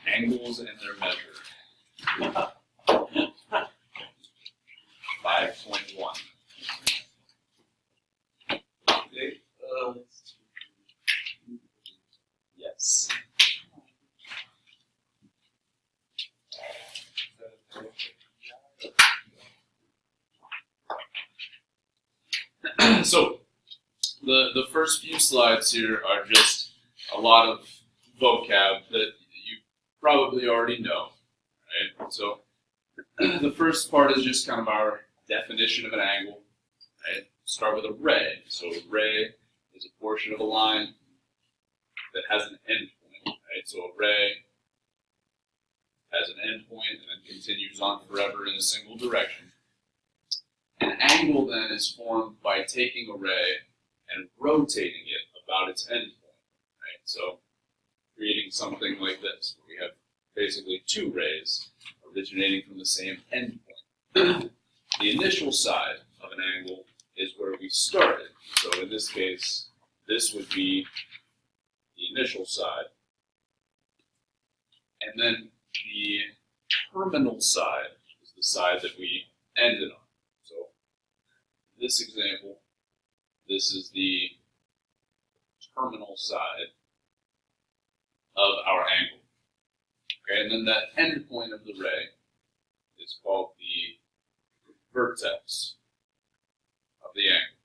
Angles and their measure. 5.1. Yes. So, the first few slides here are just a lot of vocab that you probably already know, right? So, the first part is just kind of our definition of an angle, right? Start with a ray. So, a ray is a portion of a line that has an endpoint, right? So, a ray has an endpoint and then continues on forever in a single direction. An angle then is formed by taking a ray and rotating it about its endpoint, right? So, creating something like this, where we have basically two rays originating from the same endpoint. The initial side of an angle is where we started. So in this case, this would be the initial side. And then the terminal side is the side that we ended on. So in this example, this is the terminal side of our angle. Okay, and then that end point of the ray is called the vertex of the angle.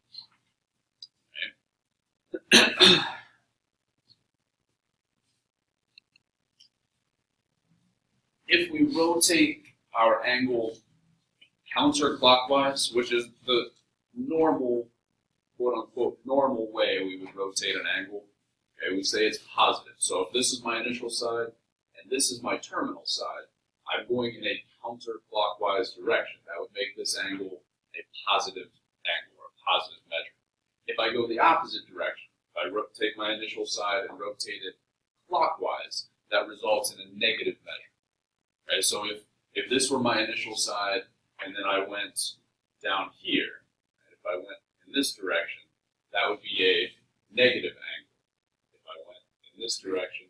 Okay. If we rotate our angle counterclockwise, which is the normal, quote-unquote, normal way we would rotate an angle, okay, we say it's positive. So if this is my initial side and this is my terminal side, I'm going in a counterclockwise direction. That would make this angle a positive angle or a positive measure. If I go the opposite direction, if I take my initial side and rotate it clockwise, that results in a negative measure. Right? So if this were my initial side and then I went down here, and if I went in this direction, that would be a negative angle. If I went in this direction,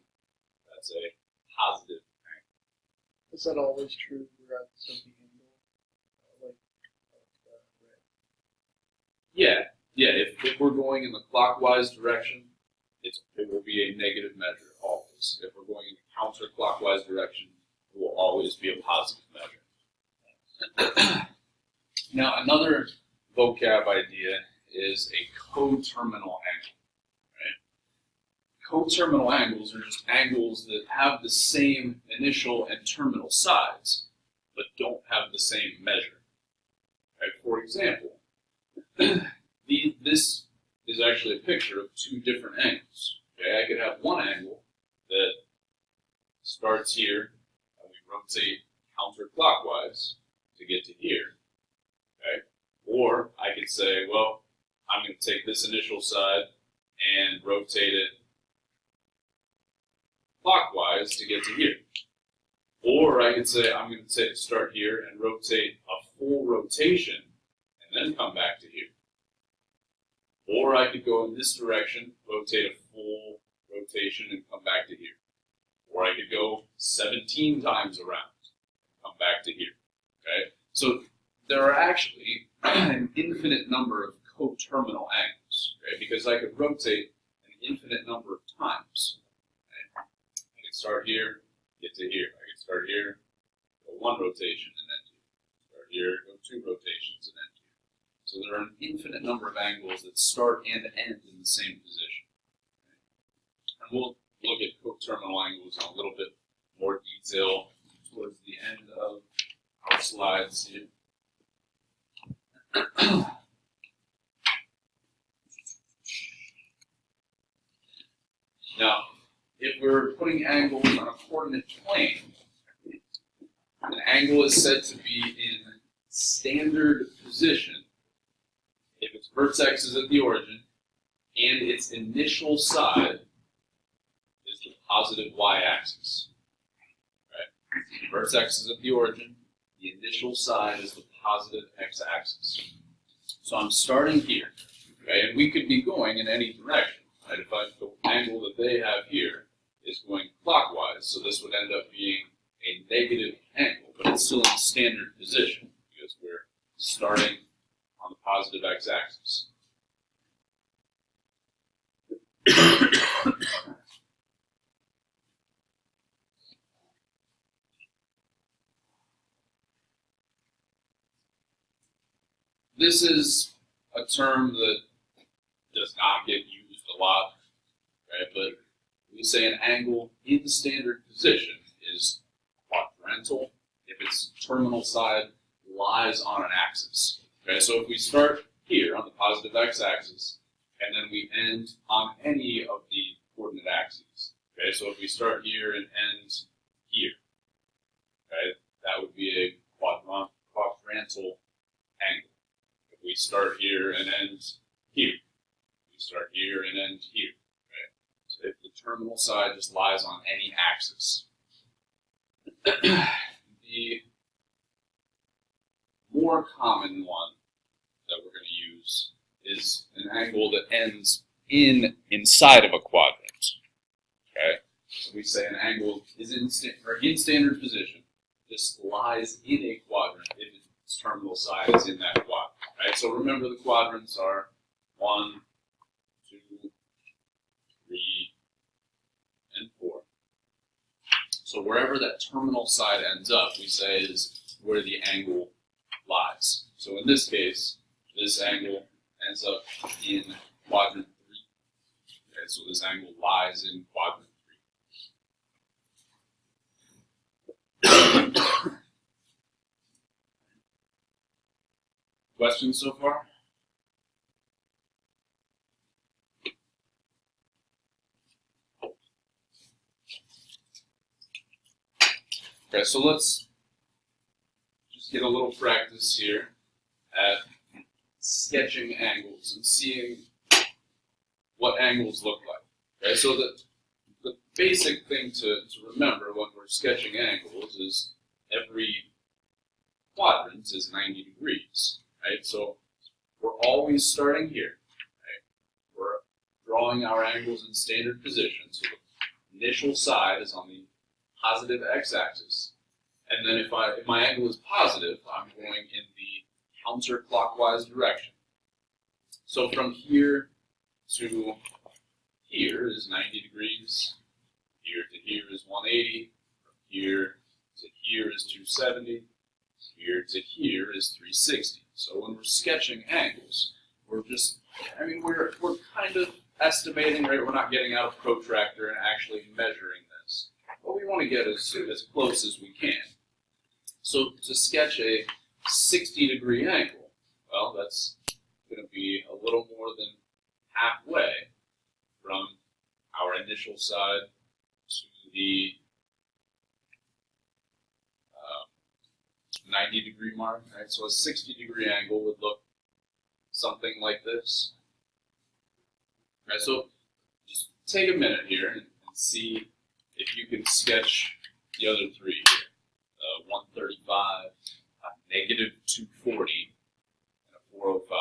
that's a positive angle. Is that always true regardless of the angle? Yeah. If we're going in the clockwise direction, it will be a negative measure always. If we're going in the counterclockwise direction, it will always be a positive measure. Now, another vocab idea is a coterminal angle. Right? Coterminal angles are just angles that have the same initial and terminal sides, but don't have the same measure. Right? For example, this is actually a picture of two different angles. Okay? I could have one angle that starts here, and we rotate counterclockwise to get to here. Okay? Or I could say, well, I'm going to take this initial side and rotate it clockwise to get to here. Or I could say, I'm going to start here and rotate a full rotation and then come back to here. Or I could go in this direction, rotate a full rotation and come back to here. Or I could go 17 times around and come back to here. Okay? So there are actually an infinite number of coterminal angles, okay? Because I could rotate an infinite number of times. Okay? I could start here, get to here. I could start here, go one rotation and end here. Start here, go two rotations and end here. So there are an infinite number of angles that start and end in the same position. Okay? And we'll look at coterminal angles in a little bit more detail towards the end of our slides here. Now, if we're putting angles on a coordinate plane, an angle is said to be in standard position if its vertex is at the origin and its initial side is the positive y-axis. Right? The vertex is at the origin, the initial side is the positive x-axis. So I'm starting here, okay, and we could be going in any direction. Right? If the angle that they have here is going clockwise, so this would end up being a negative angle, but it's still in standard position because we're starting on the positive x-axis. This is a term that does not get used a lot, right? But we say an angle in standard position is quadrantal if its terminal side lies on an axis. Okay, so if we start here on the positive x-axis, and then we end on any of the coordinate axes. Okay, so if we start here and end here, okay, that would be a quadrantal angle. If we start here and end here, we start here and end here. Okay, so if the terminal side just lies on any axis. The more common one that we're going to use is an angle that ends inside of a quadrant. Okay, so we say an angle is in standard position. This lies in a quadrant if its terminal side is in that quadrant. Right. So remember the quadrants are 1, 2, 3, and 4. So wherever that terminal side ends up, we say is where the angle lies. So in this case, this angle ends up in quadrant 3. Okay, so this angle lies in quadrant 3. Questions so far? Okay, so let's just get a little practice here at sketching angles and seeing what angles look like. Okay, so the basic thing to remember when we're sketching angles is every quadrant is 90 degrees. Right? So we're always starting here. Right? We're drawing our angles in standard position. So the initial side is on the positive x-axis. And then if my angle is positive, I'm going in the counterclockwise direction. So from here to here is 90 degrees. Here to here is 180. From here to here is 270. Here to here is 360. So when we're sketching angles, we're kind of estimating, right? We're not getting out a protractor and actually measuring this. But we want to get as close as we can. So to sketch a 60-degree angle, well, that's going to be a little more than halfway from our initial side to the 90-degree mark. Right? So a 60-degree angle would look something like this. Right, so just take a minute here and see if you can sketch the other three here. 135, negative 240, and a 405.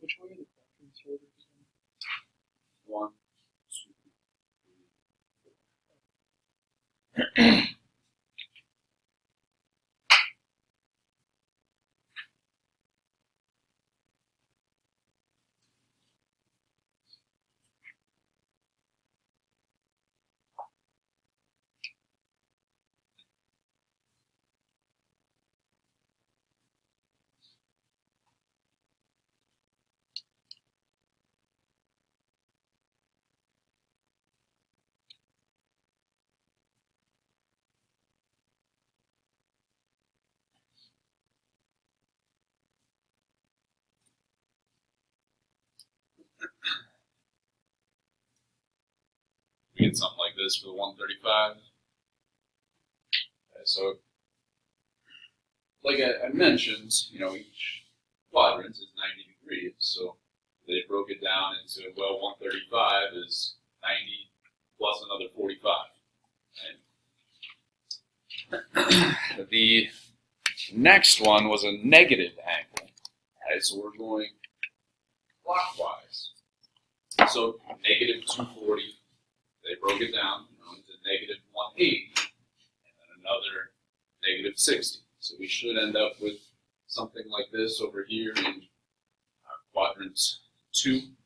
Which way are the quadrants ordered? 1, 2, 3, 4. We get something like this for the 135. Okay, so, like I mentioned, each quadrant is 90 degrees, so they broke it down into, well, 135 is 90 plus another 45. Right? The next one was a negative angle. Right, so we're going clockwise. So negative 240, they broke it down into negative 180, and then another negative 60. So we should end up with something like this over here in quadrant 2.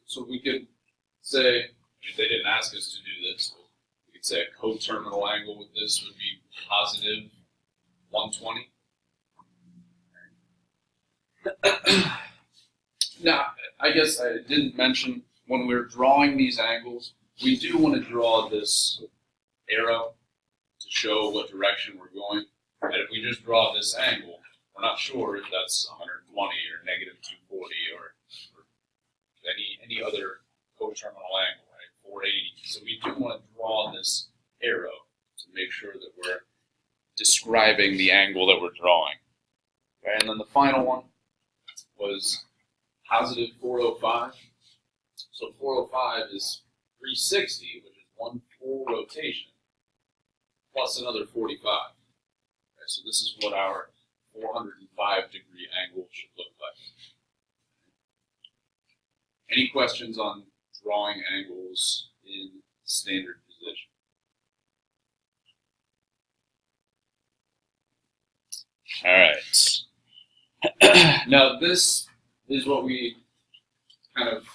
So we could say, they didn't ask us to do this, but we could say a coterminal angle with this would be positive 120. Now, I guess I didn't mention, when we're drawing these angles, we do want to draw this arrow to show what direction we're going. And if we just draw this angle, we're not sure if that's 120 or negative 240 or any other coterminal angle, right? 480. So we do want to draw this arrow to make sure that we're describing the angle that we're drawing. Okay, and then the final one was positive 405. So 405 is 360, which is one full rotation, plus another 45. Okay, so this is what our 405 degree angle should look like. Any questions on drawing angles in standard position? All right. Now this is what we kind of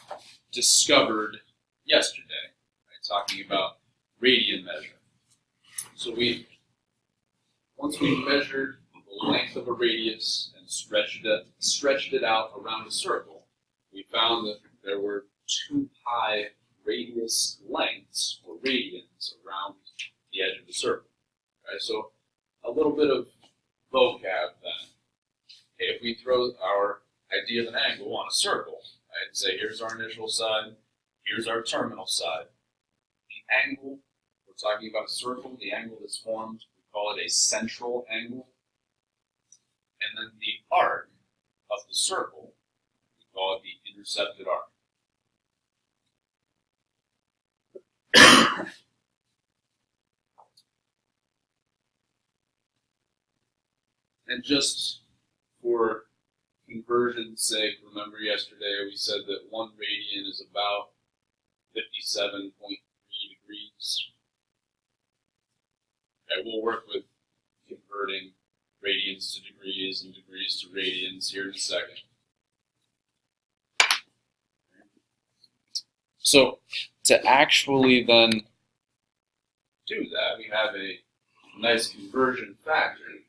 discovered yesterday, right, talking about radian measure. So once we measured the length of a radius and stretched it out around a circle, we found that there were 2 pi radius lengths, or radians, around the edge of the circle. Right, so a little bit of vocab then. Okay, if we throw our idea of an angle on a circle, right, and say here's our initial side, here's our terminal side. The angle, we're talking about a circle, the angle that's formed, we call it a central angle. And then the arc of the circle, we call it the intercepted arc. And just for conversion's sake, remember yesterday we said that 1 radian is about 57.3 degrees. Okay, we'll work with converting radians to degrees and degrees to radians here in a second. So to actually then do that, we have a nice conversion factor.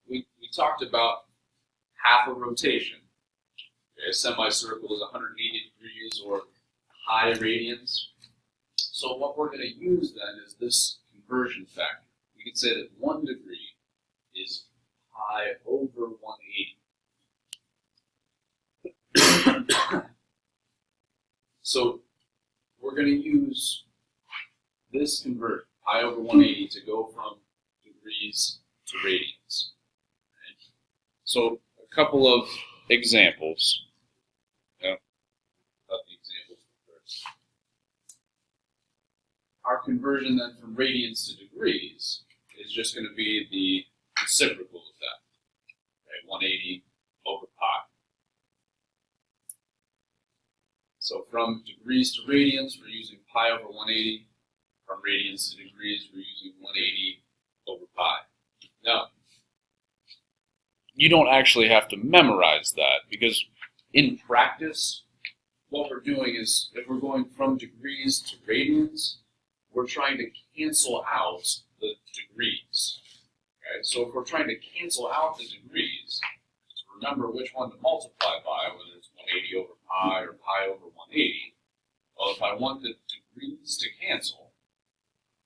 We talked about half a rotation. Okay, a semicircle is 180 degrees or pi radians. So what we're going to use then is this conversion factor. We can say that 1 degree is pi over 180. So we're going to use this conversion, pi over 180, to go from degrees to radians. Right? So a couple of examples. The examples first. Our conversion then from radians to degrees is just going to be the reciprocal of that. Okay, 180 over pi. So from degrees to radians, we're using pi over 180. From radians to degrees, we're using 180 over pi. Now, you don't actually have to memorize that, because in practice, what we're doing is, if we're going from degrees to radians, we're trying to cancel out the degrees. Okay? So if we're trying to cancel out the degrees, to remember which one to multiply by, whether it's 180 over pi or pi over 180, well, if I want the degrees to cancel,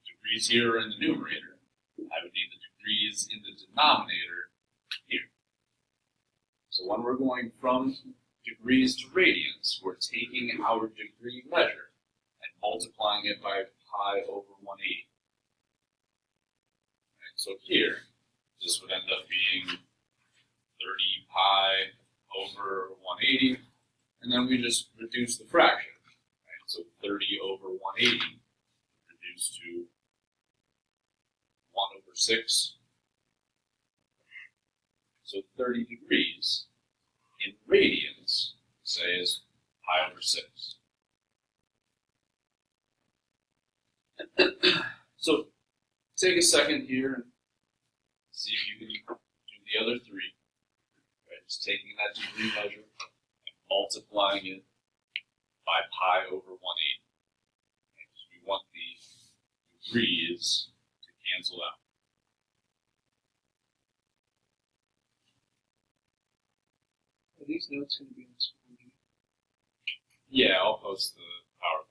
degrees here are in the numerator, I would need the degrees in the denominator here. So when we're going from degrees to radians, we're taking our degree measure and multiplying it by pi over 180. And so here, this would end up being 30 pi over 180, and then we just reduce the fraction. Right? So 30 over 180 reduced to 1 over 6. So 30 degrees in radians, say, is pi over 6. So take a second here and see if you can do the other three. Right? Just taking that degree measure and multiplying it by pi over 180. Because we want the degrees to cancel out. Are these notes going to be on screen? Yeah, I'll post the PowerPoint.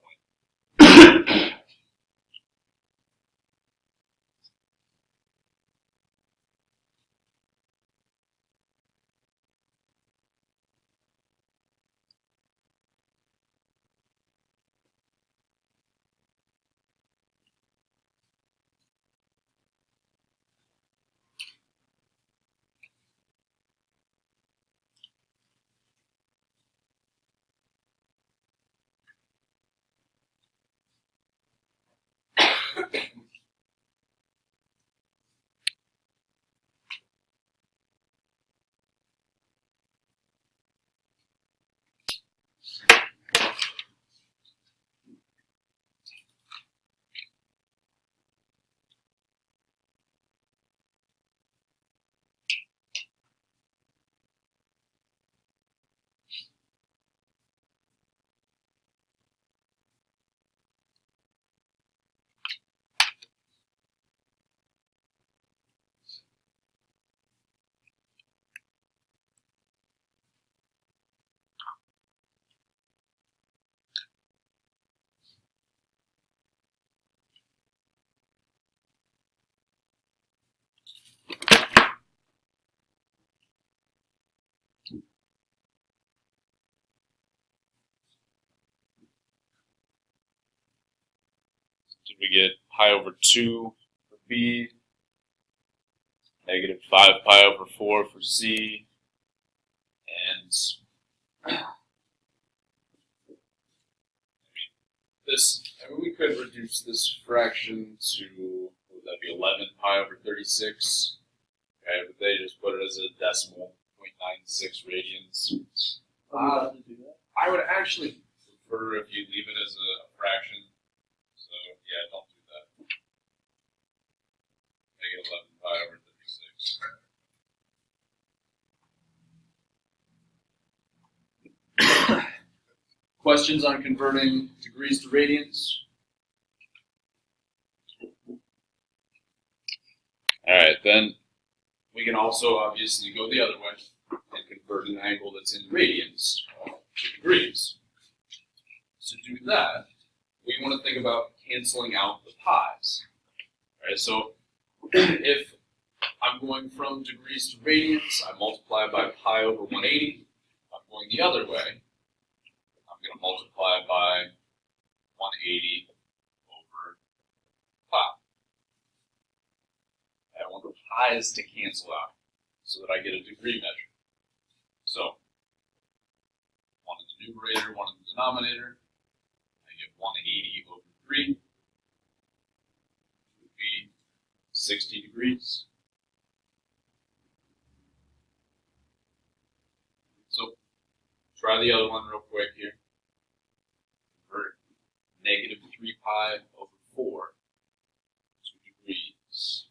Did we get pi over 2 for B? Negative 5 pi over 4 for C? And we could reduce this fraction to, would that be 11 pi over 36? Okay, but they just put it as a decimal, 0.96 radians. Are we allowed to do that? I would actually prefer if you leave it as a fraction. So, yeah, don't do that. Make it 11 pi over 36. Questions on converting degrees to radians? Alright, then we can also obviously go the other way and convert an angle that's in radians to degrees. To do that, we want to think about canceling out the pi's. Alright, so if I'm going from degrees to radians, I multiply by pi over 180. If I'm going the other way, I'm going to multiply by 180 over pi. I want the pi's to cancel out so that I get a degree measure. So, one in the numerator, one in the denominator. I get 180 over 3, which would be 60 degrees. So, try the other one real quick here. negative 3 pi over 4 degrees.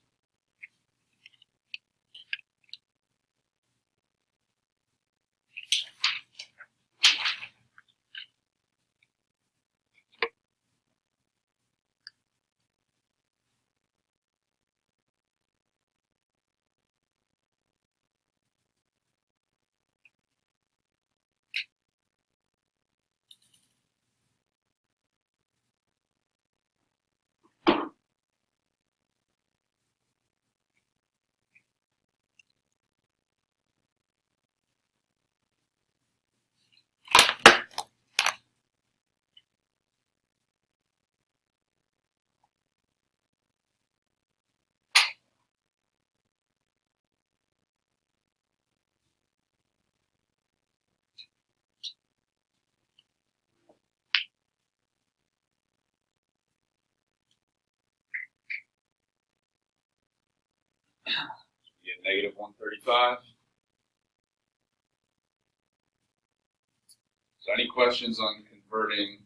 Get negative 135. So any questions on converting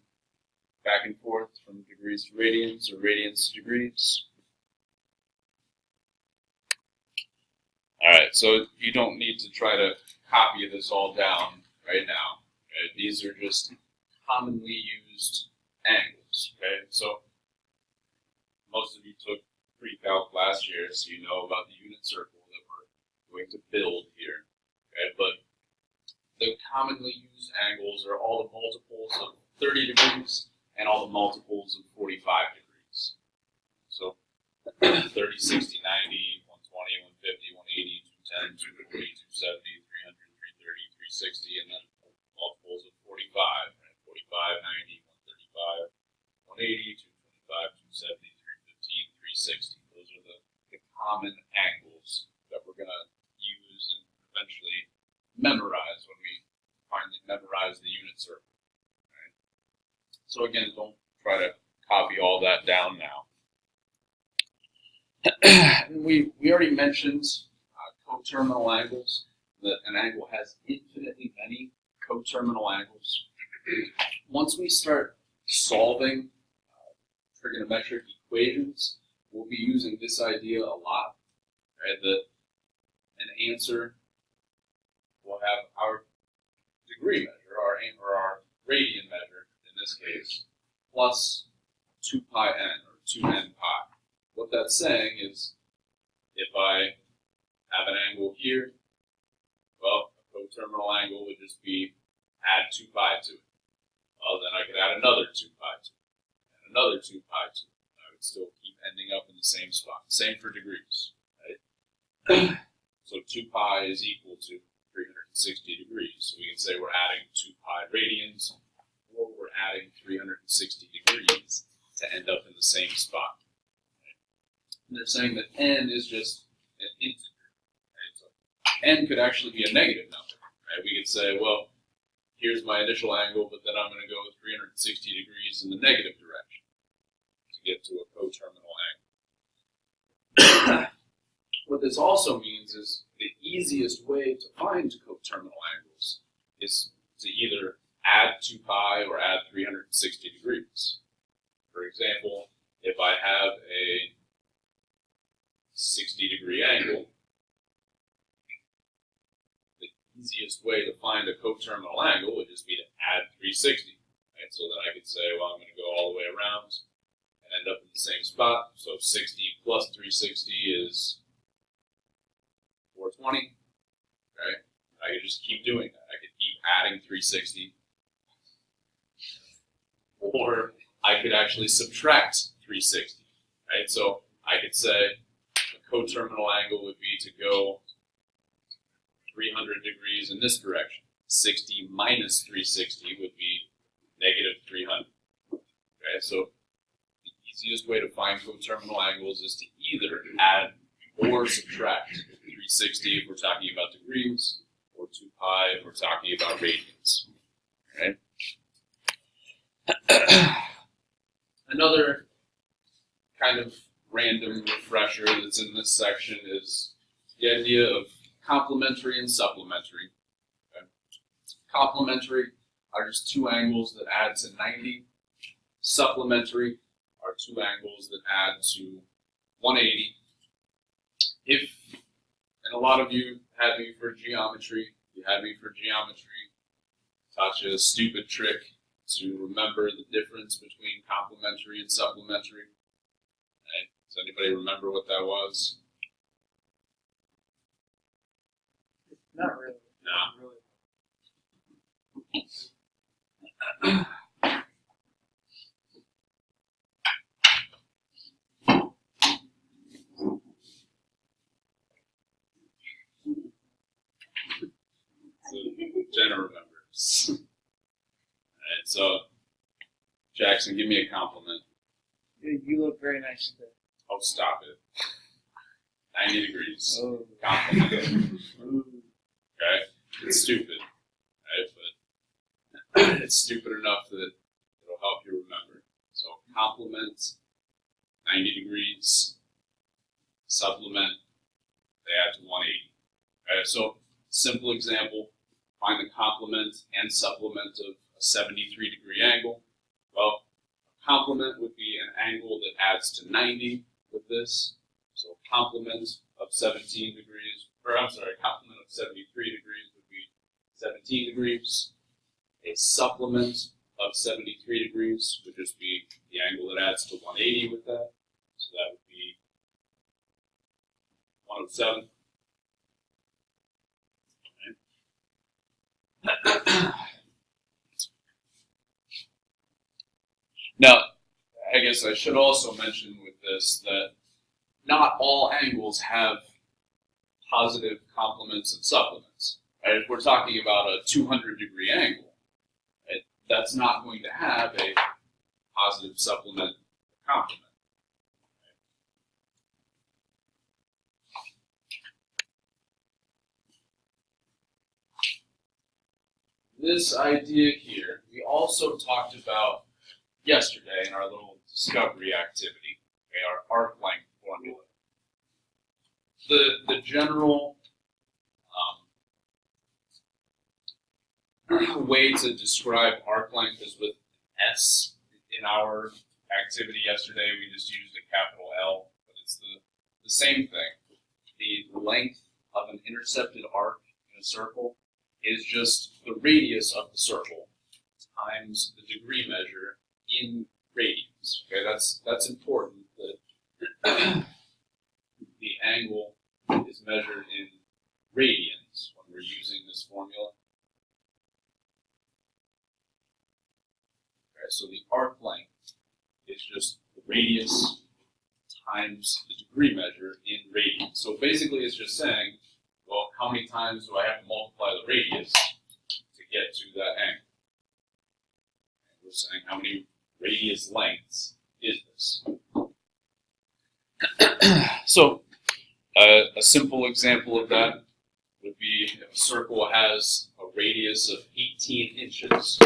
back and forth from degrees to radians or radians to degrees? All right, so you don't need to try to copy this all down right now. Okay? These are just commonly used angles. Okay, so most of you took pre-calc last year, so you know about the unit circle that we're going to build here. Okay, but the commonly used angles are all the multiples of 30 degrees and all the multiples of 45 degrees. So 30, 60, 90, 120, 150, 180, 210, 240, 270, 300, 330, 360, and then multiples of 45, right? 45, 90, 135, 180, 225, 270, 315, 360. Those are the common angles that we're going to use and eventually memorize when we finally memorize the unit circle. Right? So again, don't try to copy all that down now. we already mentioned coterminal angles, that an angle has infinitely many coterminal angles. Once we start solving trigonometric equations, we'll be using this idea a lot, right? That an answer will have our degree measure, or our radian measure in this case, plus 2 pi n, or 2n pi. What that's saying is, if I have an angle here, well, a coterminal angle would just be add 2 pi to it. Well, then I could add another 2 pi to it, and another 2 pi to it. I would still keep ending up in the same spot. Same for degrees, right? So 2 pi is equal to 360 degrees. So we can say we're adding 2 pi radians, or we're adding 360 degrees to end up in the same spot. And they're saying that n is just an integer. Right? So n could actually be a negative number. Right? We could say, well, here's my initial angle, but then I'm going to go 360 degrees in the negative direction to get to a coterminal angle. What this also means is the easiest way to find coterminal angles is to either add 2 pi or add 360 degrees. For example, if I have a 60-degree angle, the easiest way to find a coterminal angle would just be to add 360. Right? So that I could say, well, I'm going to go all the way around and end up in the same spot. So 60 plus 360 is 420. Right? I could just keep doing that. I could keep adding 360. Or I could actually subtract 360. Right? So I could say a coterminal angle would be to go 300 degrees in this direction. 60 minus 360 would be negative 300. Okay, so the easiest way to find coterminal angles is to either add or subtract 360 if we're talking about degrees, or 2 pi if we're talking about radians. Okay? Another kind of random refresher that's in this section is the idea of complementary and supplementary. Okay? Complementary are just two angles that add to 90. Supplementary are two angles that add to 180. And a lot of you had me for geometry, taught you a stupid trick to remember the difference between complementary and supplementary. Right? Does anybody remember what that was? Not really. No. Not really. So Jenna remembers. Alright, so Jackson, give me a compliment. You look very nice today. Oh, stop it. 90 degrees. Oh. Compliment. Ooh. Okay? It's stupid. Right? But it's stupid enough that it'll help you remember. So complement, 90 degrees. Supplement, they add to 180. Okay? So simple example, find the complement and supplement of a 73-degree angle. Well, a complement would be an angle that adds to 90 with this. So complement of 17 degrees, complement of 73 degrees would be 17 degrees. A supplement of 73 degrees would just be the angle that adds to 180 with that. So that would be 107. Now, I guess I should also mention with this that not all angles have positive complements and supplements. Right? If we're talking about a 200-degree angle, right, that's not going to have a positive supplement or complement. This idea here, we also talked about yesterday in our little discovery activity, okay, our arc length formula. The general way to describe arc length is with S. In our activity yesterday, we just used a capital L, but it's the same thing. The length of an intercepted arc in a circle is just the radius of the circle times the degree measure in radians. Okay, that's important. That the angle is measured in radians when we're using this formula. Okay, so the arc length is just the radius times the degree measure in radians. So basically, it's just saying, well, how many times do I have to multiply the radius to get to that angle? And we're saying how many radius lengths is this? So a simple example of that would be if a circle has a radius of 18 inches,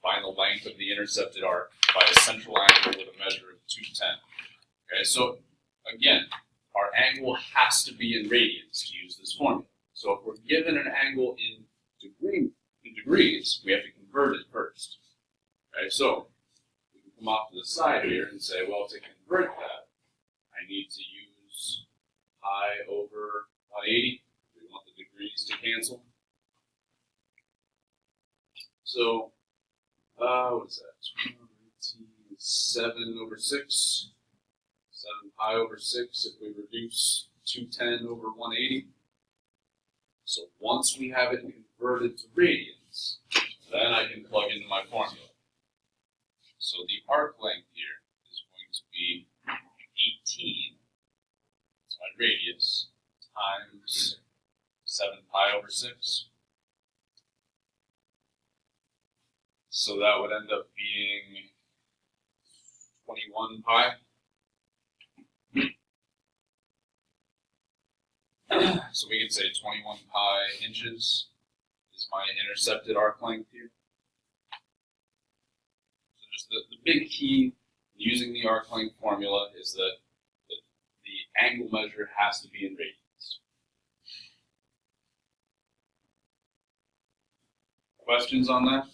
find the length of the intercepted arc by a central angle with a measure of 210. Okay, so again, our angle has to be in radians to use this formula. So if we're given an angle in degrees, we have to convert it first. Okay, so we can come off to the side here and say, well, to convert that, I need to use pi over 180. We want the degrees to cancel. So, what is that? 7 over 6. 7 pi over 6 if we reduce 210 over 180. So once we have it converted to radians, then I can plug into my formula. So the arc length here is going to be 18, that's my radius, times 7 pi over 6. So that would end up being 21 pi. So we can say 21 pi inches is my intercepted arc length here. So just the big key using the arc length formula is that the angle measure has to be in radians. Questions on that?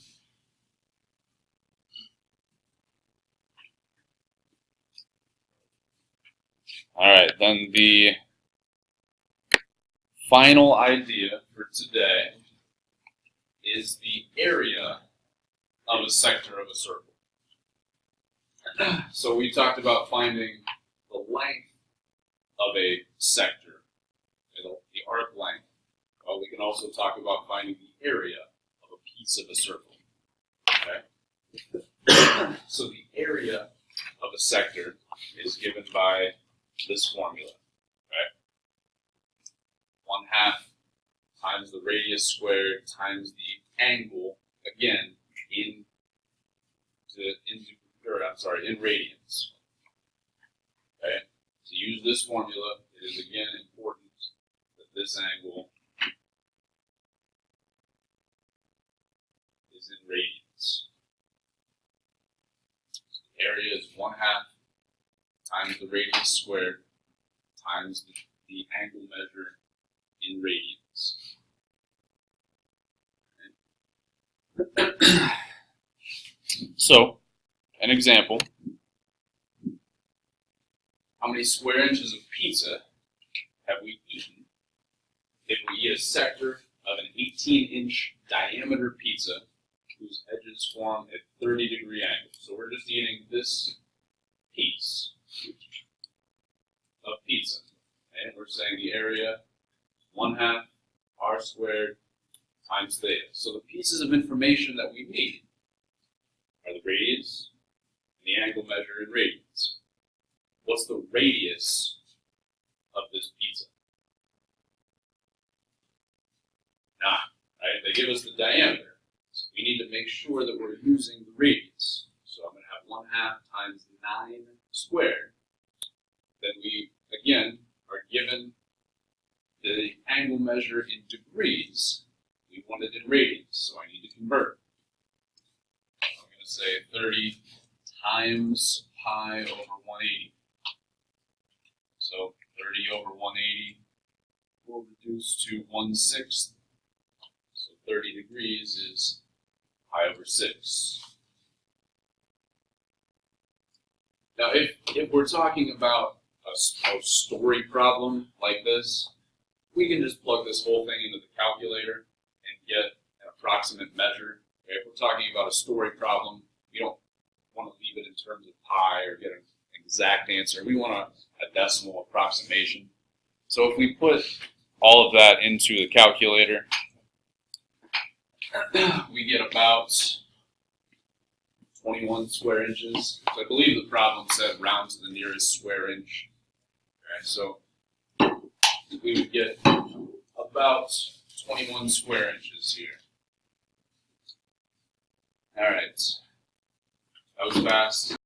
All right, then the final idea for today is the area of a sector of a circle. So we talked about finding the length of a sector, the arc length. Well, we can also talk about finding the area of a piece of a circle. Okay? So the area of a sector is given by this formula. Okay? 1/2 times the radius squared times the angle, again, in radians. Okay? To use this formula, it is again important that this angle is in radians. So the area is 1/2 times the radius squared times the angle measure in radians. Okay. So, an example. How many square inches of pizza have we eaten if we eat a sector of an 18-inch diameter pizza whose edges form a 30-degree angle? So we're just eating this piece of pizza. And we're saying the area 1/2 r squared times theta. So the pieces of information that we need are the radius and the angle measure in radians. What's the radius of this pizza? Right? They give us the diameter. So we need to make sure that we're using the radius. So I'm going to have 1/2 times 9 squared. Then we, again, are given the angle measure in degrees. We want it in radians, so I need to convert. I'm going to say 30 times pi over 180. So 30 over 180 will reduce to 1/6. So 30 degrees is pi over 6. Now, if we're talking about a story problem like this, we can just plug this whole thing into the calculator and get an approximate measure. Okay, if we're talking about a story problem, we don't want to leave it in terms of pi or get an exact answer. We want a decimal approximation. So if we put all of that into the calculator, we get about 21 square inches. So I believe the problem said round to the nearest square inch. Okay, so we would get about 21 square inches here. All right. That was fast.